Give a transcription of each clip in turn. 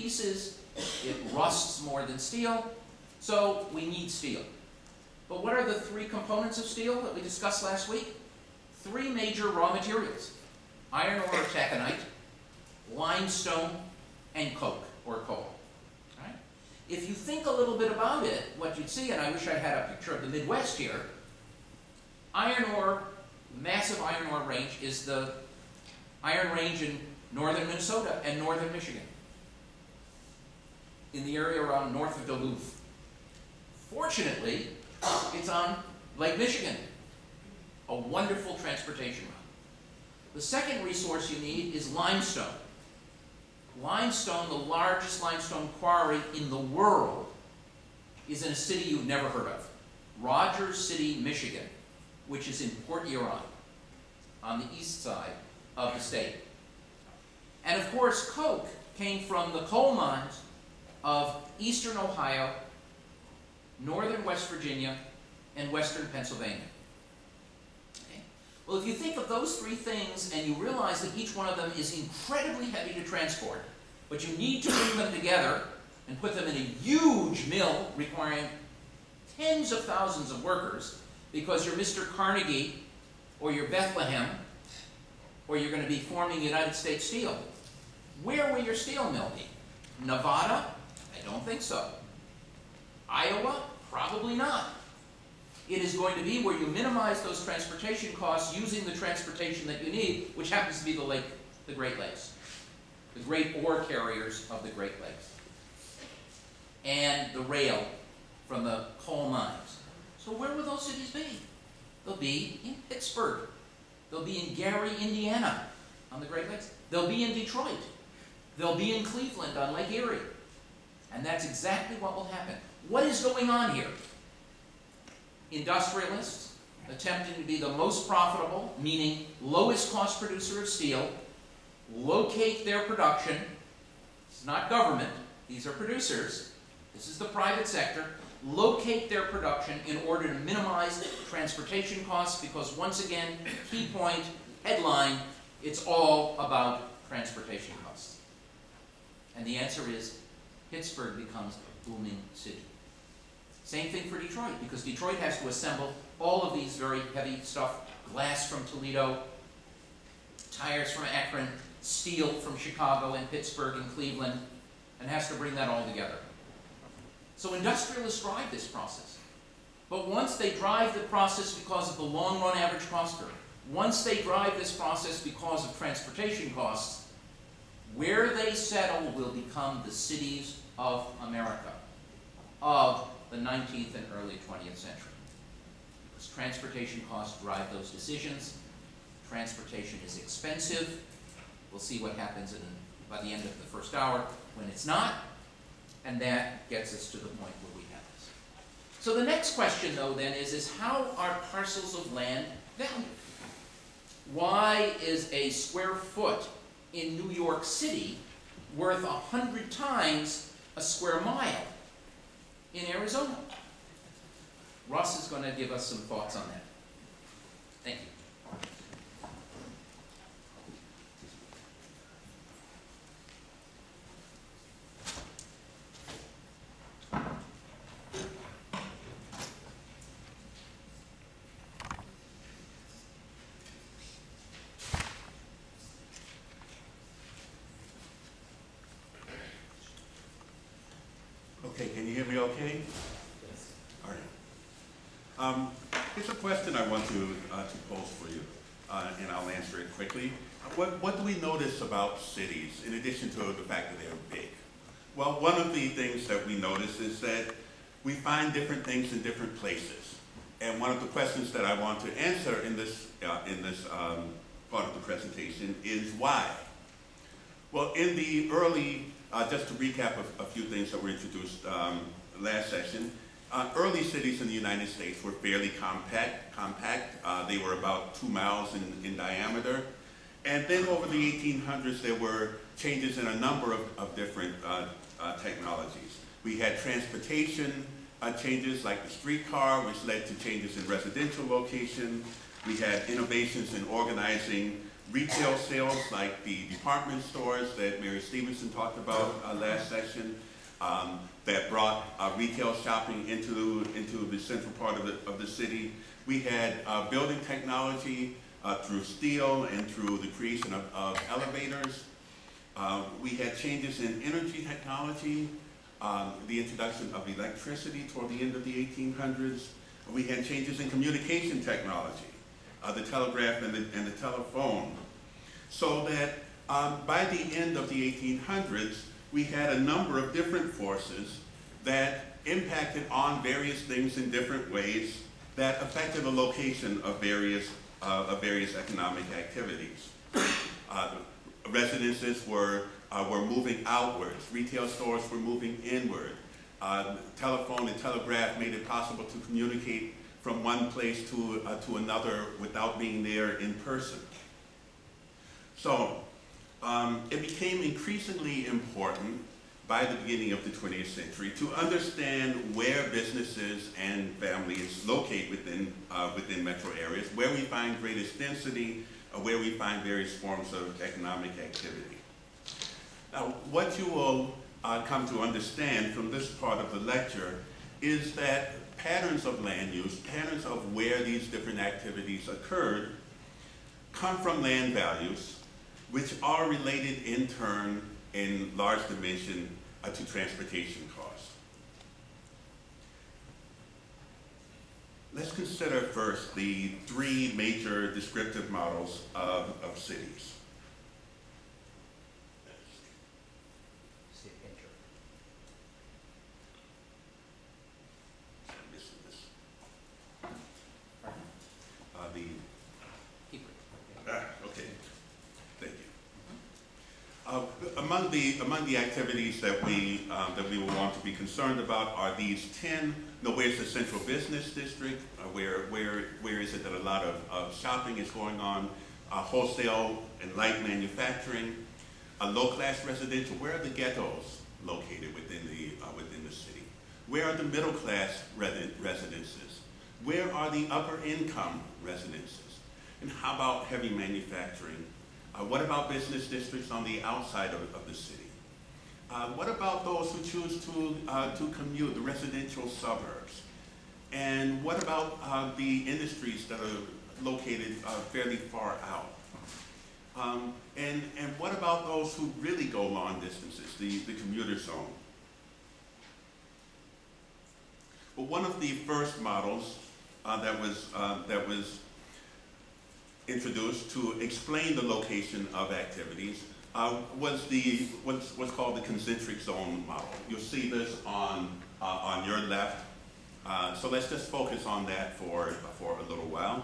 pieces. It rusts more than steel. So we need steel. But what are the three components of steel that we discussed last week? Three major raw materials: iron ore or taconite, limestone, and coke or coal. Right? If you think a little bit about it, what you'd see, and I wish I had a picture of the Midwest here, iron ore, massive iron ore range is the Iron Range in northern Minnesota and northern Michigan, in the area around north of Duluth. Fortunately, it's on Lake Michigan, a wonderful transportation route. The second resource you need is limestone. Limestone, the largest limestone quarry in the world, is in a city you've never heard of, Rogers City, Michigan, which is in Port Huron, on the east side of the state. And of course, coke came from the coal mines of eastern Ohio, northern West Virginia, and western Pennsylvania. Okay. Well, if you think of those three things and you realize that each one of them is incredibly heavy to transport, but you need to bring them together and put them in a huge mill requiring tens of thousands of workers, because you're Mr. Carnegie or you're Bethlehem, or you're going to be forming United States Steel. Where will your steel mill be? Nevada? I don't think so. Iowa? Probably not. It is going to be where you minimize those transportation costs using the transportation that you need, which happens to be the Great Lakes, the great ore carriers of the Great Lakes, and the rail from the coal mines. So where will those cities be? They'll be in Pittsburgh. They'll be in Gary, Indiana, on the Great Lakes. They'll be in Detroit. They'll be in Cleveland on Lake Erie. And that's exactly what will happen. What is going on here? Industrialists attempting to be the most profitable, meaning lowest cost producer of steel, locate their production. It's not government. These are producers. This is the private sector. Locate their production in order to minimize transportation costs, because once again, key point, headline, it's all about transportation costs. And the answer is Pittsburgh becomes a booming city. Same thing for Detroit, because Detroit has to assemble all of these very heavy stuff: glass from Toledo, tires from Akron, steel from Chicago and Pittsburgh and Cleveland, and has to bring that all together. So industrialists drive this process. But once they drive the process because of the long-run average cost curve, once they drive this process because of transportation costs, where they settle will become the cities of America of the 19th and early 20th century. Because transportation costs drive those decisions. Transportation is expensive. We'll see what happens by the end of the first hour when it's not. And that gets us to the point where we have this. So the next question, though, then, is how are parcels of land valued? Why is a square foot in New York City worth 100 times a square mile in Arizona? Russ is going to give us some thoughts on that. Thank you. Okay, can you hear me okay? Yes. All right. It's a question I want to pose for you, and I'll answer it quickly. What do we notice about cities, in addition to the fact that they're big? Well, one of the things that we notice is that we find different things in different places. And one of the questions that I want to answer in this part of the presentation is why? Well, in the early, just to recap a few things that were introduced last session, early cities in the United States were fairly compact. They were about 2 miles in diameter. And then over the 1800s, there were changes in a number of different technologies. We had transportation changes like the streetcar, which led to changes in residential location. We had innovations in organizing Retail sales like the department stores that Mary Stevenson talked about last session, that brought retail shopping into the central part of the city. We had building technology through steel and through the creation of elevators. We had changes in energy technology, the introduction of electricity toward the end of the 1800s. We had changes in communication technology, the telegraph and the telephone. So that by the end of the 1800s, we had a number of different forces that impacted on various things in different ways that affected the location of various economic activities. Residences were moving outwards. Retail stores were moving inward. Telephone and telegraph made it possible to communicate from one place to another without being there in person. So it became increasingly important by the beginning of the 20th century to understand where businesses and families locate within metro areas, where we find greatest density, where we find various forms of economic activity. Now, what you will come to understand from this part of the lecture is that patterns of land use, patterns of where these different activities occurred, come from land values, which are related in turn in large dimension to transportation costs. Let's consider first the three major descriptive models of cities. Among the activities that we will want to be concerned about are these 10. Where's the central business district? Where is it that a lot of shopping is going on? Wholesale and light manufacturing. Low-class residential. Where are the ghettos located within the city? Where are the middle-class residences? Where are the upper-income residences? And how about heavy manufacturing? What about business districts on the outside of the city? What about those who choose to commute, the residential suburbs? And what about the industries that are located fairly far out? And what about those who really go long distances, the commuter zone? Well, one of the first models that was introduced to explain the location of activities was what's called the Concentric Zone model. You'll see this on your left. So let's just focus on that for a little while.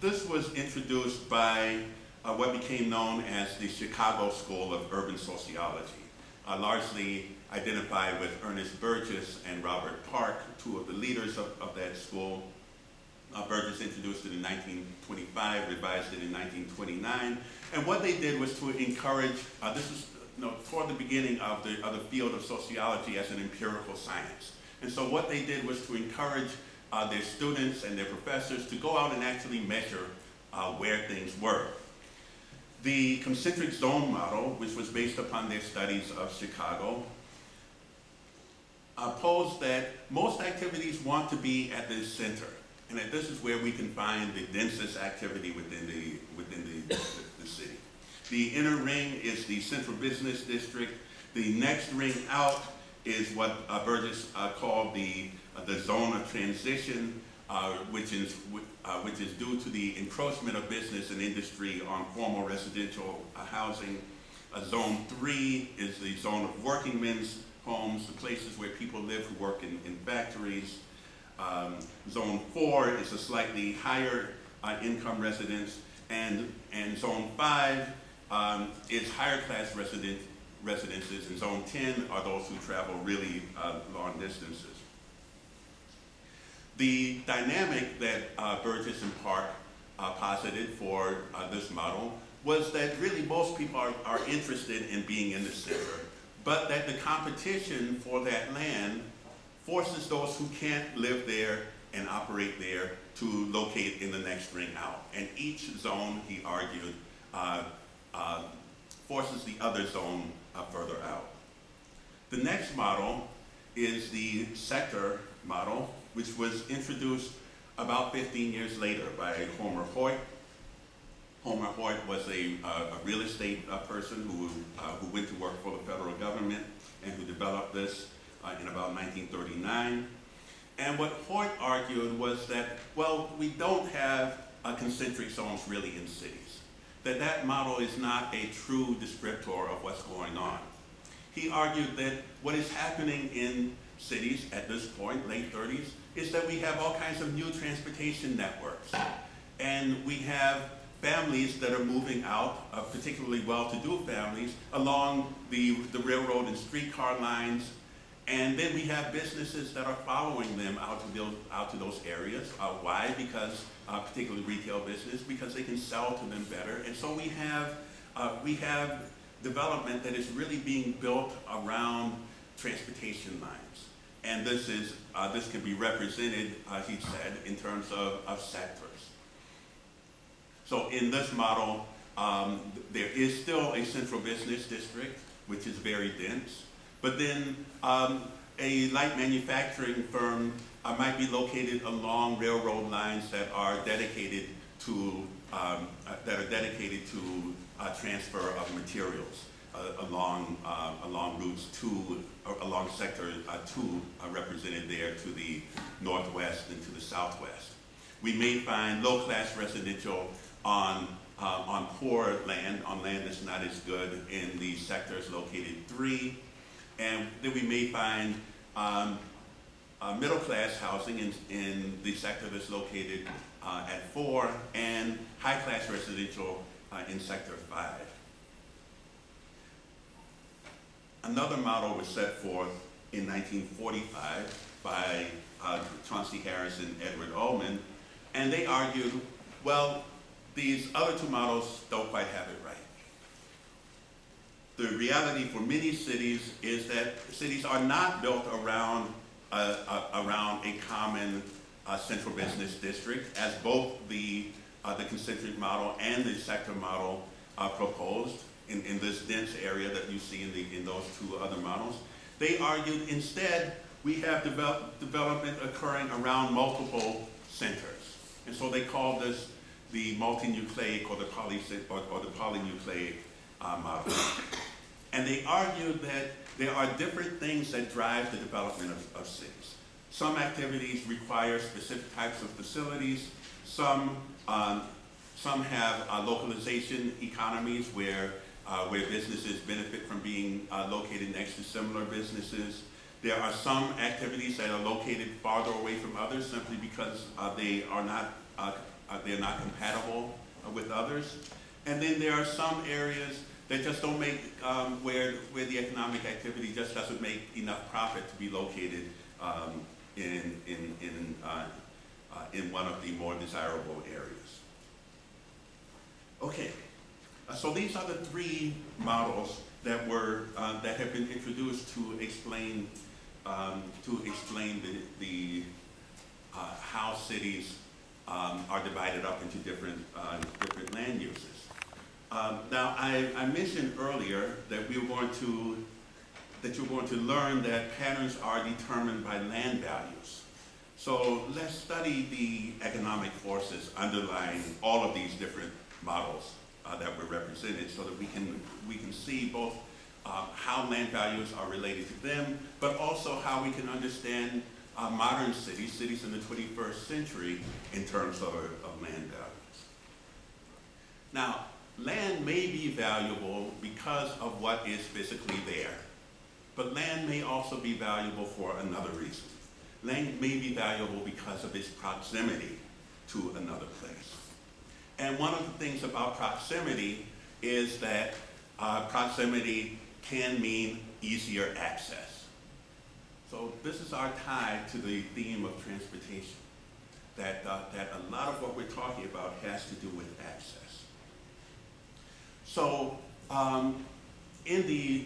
This was introduced by what became known as the Chicago School of Urban Sociology, largely identified with Ernest Burgess and Robert Park, two of the leaders of that school. Burgess introduced it in 1925, revised it in 1929, and what they did was to encourage, this is toward the beginning of the field of sociology as an empirical science. And so what they did was to encourage their students and their professors to go out and actually measure where things were. The Concentric Zone model, which was based upon their studies of Chicago, posed that most activities want to be at the center. And that this is where we can find the densest activity within the city. The inner ring is the central business district. The next ring out is what Burgess called the zone of transition, which is due to the encroachment of business and industry on formal residential housing. Zone 3 is the zone of working men's homes, the places where people live who work in factories. Zone 4 is a slightly higher income residence, and Zone 5 is higher class residences, and Zone 10 are those who travel really long distances. The dynamic that Burgess and Park posited for this model was that really most people are interested in being in the center, but that the competition for that land forces those who can't live there and operate there to locate in the next ring out. And each zone, he argued, forces the other zone further out. The next model is the sector model, which was introduced about 15 years later by Homer Hoyt. Homer Hoyt was a real estate person who went to work for the federal government and who developed this in about 1939. And what Hoyt argued was that, well, we don't have concentric zones really in cities. That model is not a true descriptor of what's going on. He argued that what is happening in cities at this point, late 30s, is that we have all kinds of new transportation networks. And we have families that are moving out, particularly well-to-do families, along the railroad and streetcar lines. And then we have businesses that are following them out to those areas. Why? Because, particularly retail business, because they can sell to them better. And so we have development that is really being built around transportation lines. And this can be represented, he said, in terms of sectors. So in this model, there is still a central business district, which is very dense. But then a light manufacturing firm might be located along railroad lines that are dedicated to transfer of materials along routes along sector 2, represented there to the northwest and to the southwest. We may find low-class residential on poor land, on land that's not as good in the sectors located 3. And then we may find middle-class housing in the sector that's located at 4, and high-class residential in sector 5. Another model was set forth in 1945 by Chauncey Harris and Edward Ullman, and they argued, well, these other 2 models don't quite have it right. The reality for many cities is that cities are not built around a common central business district, as both the concentric model and the sector model proposed in this dense area that you see in those 2 other models. They argued instead we have development occurring around multiple centers. And so they called this the multinucleic or the polynucleic model. And they argued that there are different things that drive the development of cities. Some activities require specific types of facilities. Some have localization economies where businesses benefit from being located next to similar businesses. There are some activities that are located farther away from others simply because they're not compatible with others. And then there are some areas that just don't make, where the economic activity just doesn't make enough profit to be located in one of the more desirable areas. Okay, so these are the 3 models that have been introduced to explain the how cities are divided up into different land uses. Now, I mentioned earlier that you're going to learn that patterns are determined by land values. So let's study the economic forces underlying all of these different models that were represented, so that we can see both how land values are related to them, but also how we can understand modern cities in the 21st century in terms of land values. Now, land may be valuable because of what is physically there, but land may also be valuable for another reason. Land may be valuable because of its proximity to another place. And one of the things about proximity is that proximity can mean easier access. So this is our tie to the theme of transportation, that a lot of what we're talking about has to do with access. So in the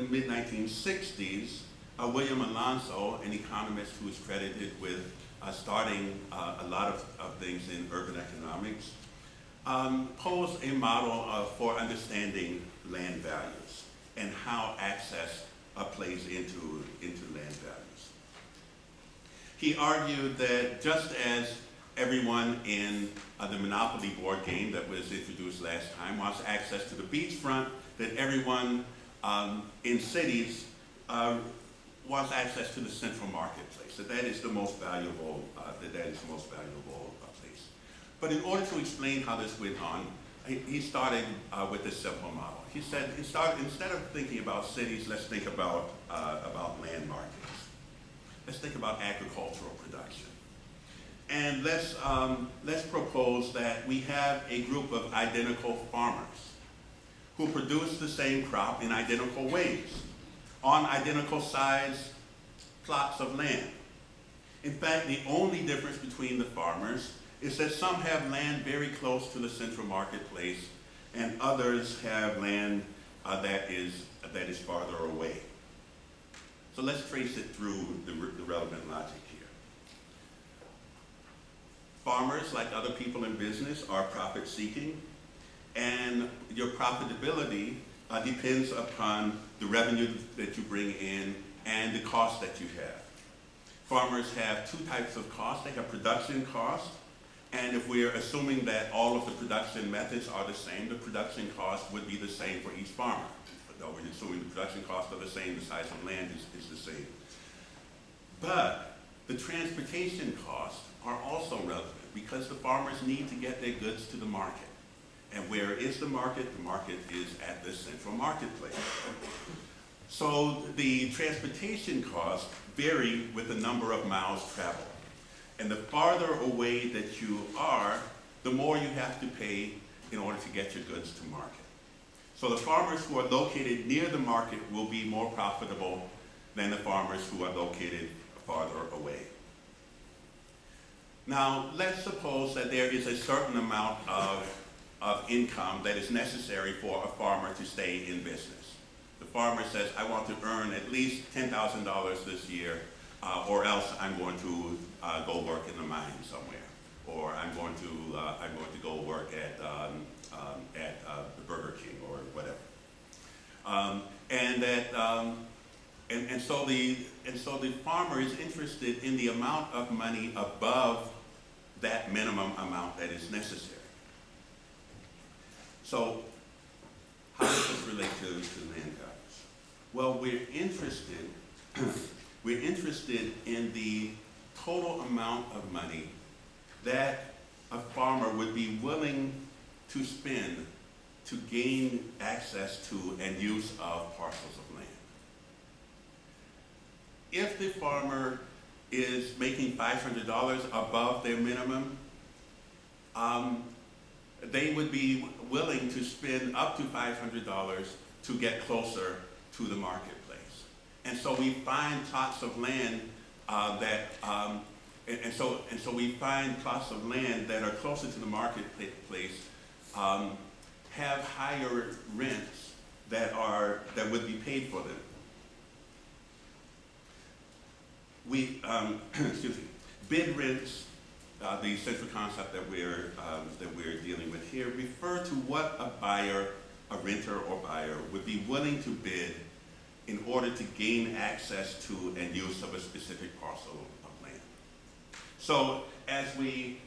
mid-1960s, William Alonso, an economist who is credited with starting a lot of things in urban economics, pose a model for understanding land values and how access plays into land values. He argued that just as everyone in the Monopoly board game that was introduced last time wants access to the beachfront, that everyone in cities wants access to the central marketplace, that is the most valuable, place. But in order to explain how this went on, he started with this simple model. He said, instead of thinking about cities, let's think about land markets. Let's think about agricultural production. And let's propose that we have a group of identical farmers who produce the same crop in identical ways, on identical size plots of land. In fact, the only difference between the farmers is that some have land very close to the central marketplace and others have land that is farther away. So let's trace it through the relevant logic here. Farmers, like other people in business, are profit-seeking, and your profitability depends upon the revenue that you bring in and the cost that you have. Farmers have two types of costs. They have production costs, and if we're assuming that all of the production methods are the same, the production cost would be the same for each farmer. Though we're assuming the production costs are the same, the size of land is the same. But the transportation costs are also relevant because the farmers need to get their goods to the market. And where is the market? The market is at the central marketplace. So the transportation costs vary with the number of miles traveled. And the farther away that you are, the more you have to pay in order to get your goods to market. So the farmers who are located near the market will be more profitable than the farmers who are located farther away. Now, let's suppose that there is a certain amount of income that is necessary for a farmer to stay in business. The farmer says, I want to earn at least $10,000 this year, or else I'm going to go work in the mine somewhere, or I'm going to go work at the Burger King or whatever. So the farmer is interested in the amount of money above that minimum amount that is necessary. So how does this relate to land values? Well, we're interested in the total amount of money that a farmer would be willing to spend to gain access to and use of parcels of land. If the farmer is making $500 above their minimum, they would be willing to spend up to $500 to get closer to the marketplace. And so we find plots of land so we find plots of land that are closer to the marketplace have higher rents that would be paid for them. Bid rents, the central concept that we're dealing with here, refer to what a renter or buyer would be willing to bid in order to gain access to and use of a specific parcel of land. So as we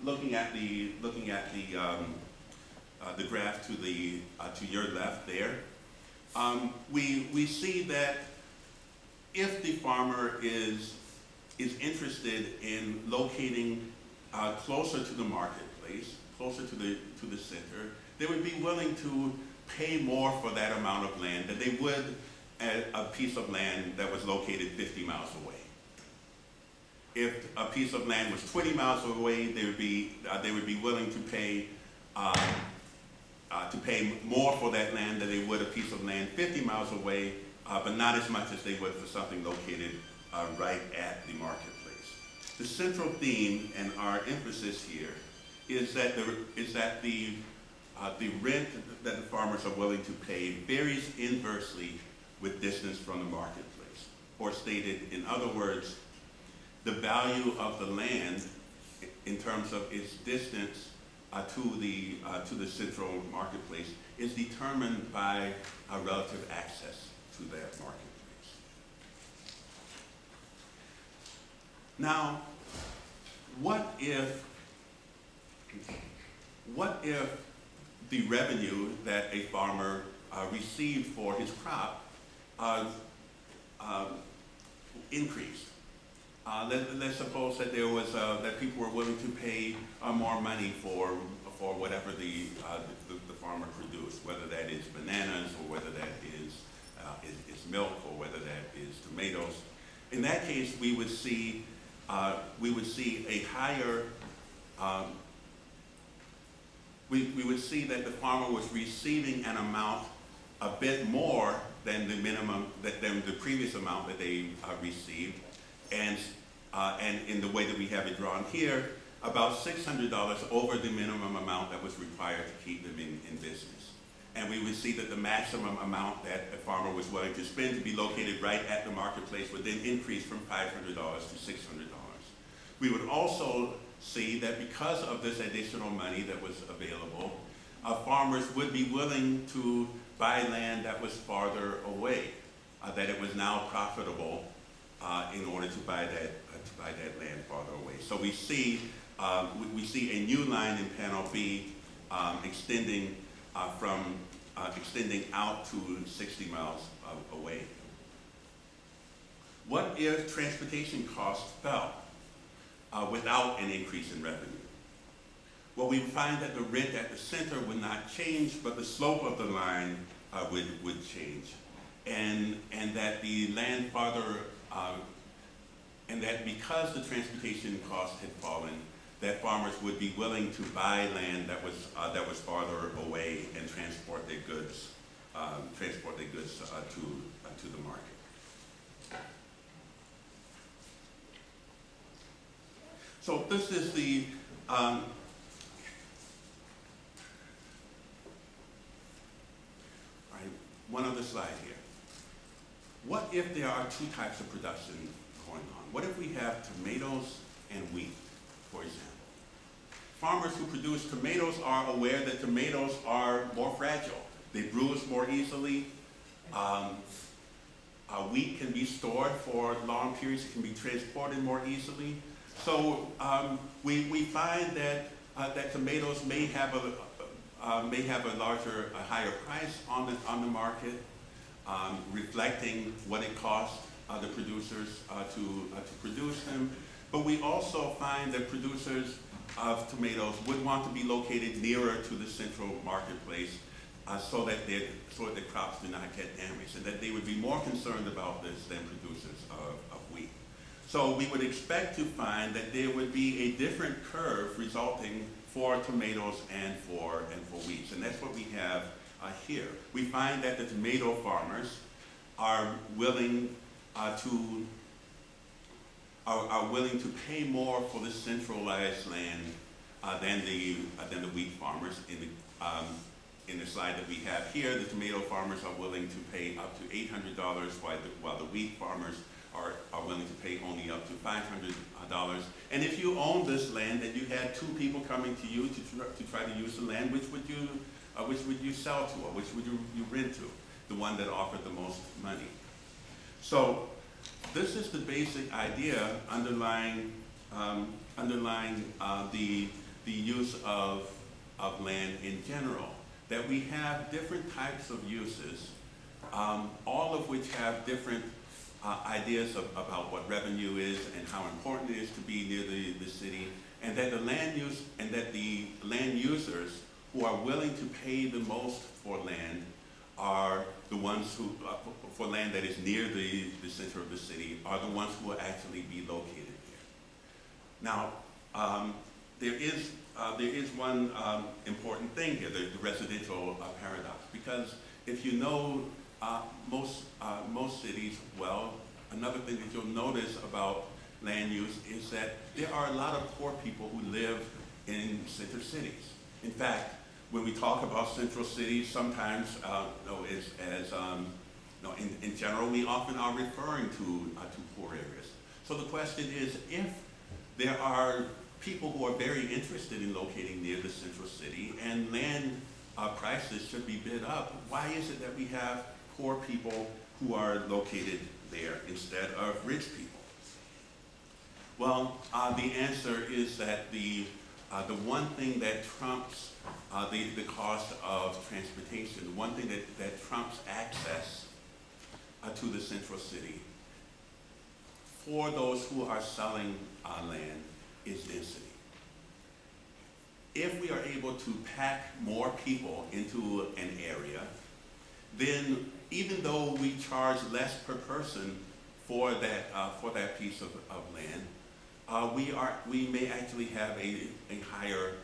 looking at the graph to your left there, we see that if the farmer is interested in locating closer to the marketplace, closer to the center, they would be willing to pay more for that amount of land than they would at a piece of land that was located 50 miles away. If a piece of land was 20 miles away, they would be willing to pay more for that land than they would a piece of land 50 miles away, but not as much as they would for something located right at the marketplace. The central theme and our emphasis here is that the rent that the farmers are willing to pay varies inversely with distance from the marketplace. Or stated in other words, the value of the land in terms of its distance to the central marketplace is determined by relative access to that marketplace. Now, what if the revenue that a farmer received for his crop increased? Let's suppose that there was that people were willing to pay more money for whatever the farmer produced, whether that is bananas or whether that is milk or whether that is tomatoes. In that case, we would see a higher. We would see that the farmer was receiving an amount a bit more than the minimum, than the previous amount that they received, and in the way that we have it drawn here, about $600 over the minimum amount that was required to keep them in business. And we would see that the maximum amount that a farmer was willing to spend to be located right at the marketplace would then increase from $500 to $600. We would also see that because of this additional money that was available, farmers would be willing to buy land that was farther away, that it was now profitable in order to buy that land farther away. So we see a new line in panel B extending out to 60 miles away. What if transportation costs fell without an increase in revenue? Well, we find that the rent at the center would not change, but the slope of the line would change, and that the land farther, and that because the transportation costs had fallen, that farmers would be willing to buy land that was farther away and transport their goods to the market. So this is the one other slide here. What if there are two types of production going on? What if we have tomatoes and wheat, for example? Farmers who produce tomatoes are aware that tomatoes are more fragile. They bruise more easily. Wheat can be stored for long periods. It can be transported more easily. So we find that tomatoes may have a higher price on the market, reflecting what it costs the producers to produce them. But we also find that producers of tomatoes would want to be located nearer to the central marketplace so that the crops do not get damaged, and that they would be more concerned about this than producers of wheat. So we would expect to find that there would be a different curve resulting for tomatoes and for wheat, and that's what we have here. We find that the tomato farmers are willing to pay more for the centralized land than the wheat farmers. In the slide that we have here, the tomato farmers are willing to pay up to $800, while the wheat farmers are willing to pay only up to $500. And if you own this land and you had two people coming to you to try to use the land, which would you sell to, or which would you rent to? The one that offered the most money. So this is the basic idea underlying the use of land in general. That we have different types of uses, all of which have different ideas about what revenue is and how important it is to be near the city, and that the land users who are willing to pay the most for land are the ones who, for land that is near the center of the city, are the ones who will actually be located there. Now, there is one important thing here, the residential paradox, because if you know most cities well, another thing that you'll notice about land use is that there are a lot of poor people who live in center cities. In fact, when we talk about central cities, sometimes in general, we often are referring to poor areas. So the question is, if there are people who are very interested in locating near the central city, and land prices should be bid up. Why is it that we have poor people who are located there instead of rich people? Well, the answer is that the one thing that trumps the cost of transportation, the one thing that trumps access to the central city for those who are selling land is density. If we are able to pack more people into an area, then even though we charge less per person for that piece of land, we may actually have a higher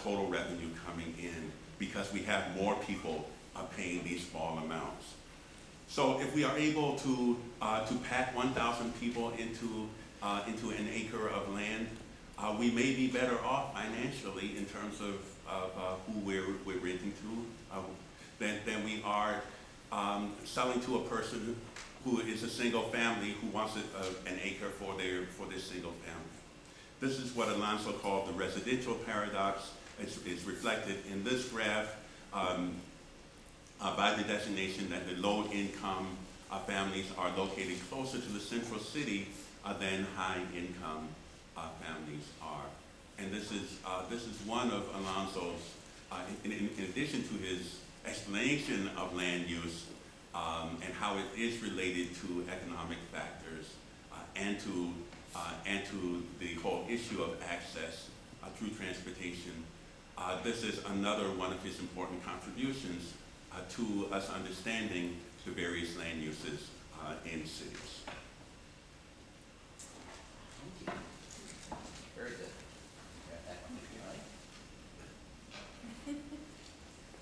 total revenue coming in because we have more people paying these small amounts. So if we are able to pack 1,000 people into an acre of land, we may be better off financially in terms of who we're renting to than we are selling to a person who is a single family who wants an acre for their single family. This is what Alonso called the residential paradox. It's reflected in this graph by the designation that the low-income families are located closer to the central city than high-income families are. And this is one of Alonso's, in addition to his explanation of land use and how it is related to economic factors and to the whole issue of access through transportation. This is another one of his important contributions to us understanding the various land uses in cities. Thank you. Very good.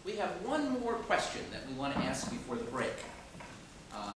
We have one more question that we want to ask before the break.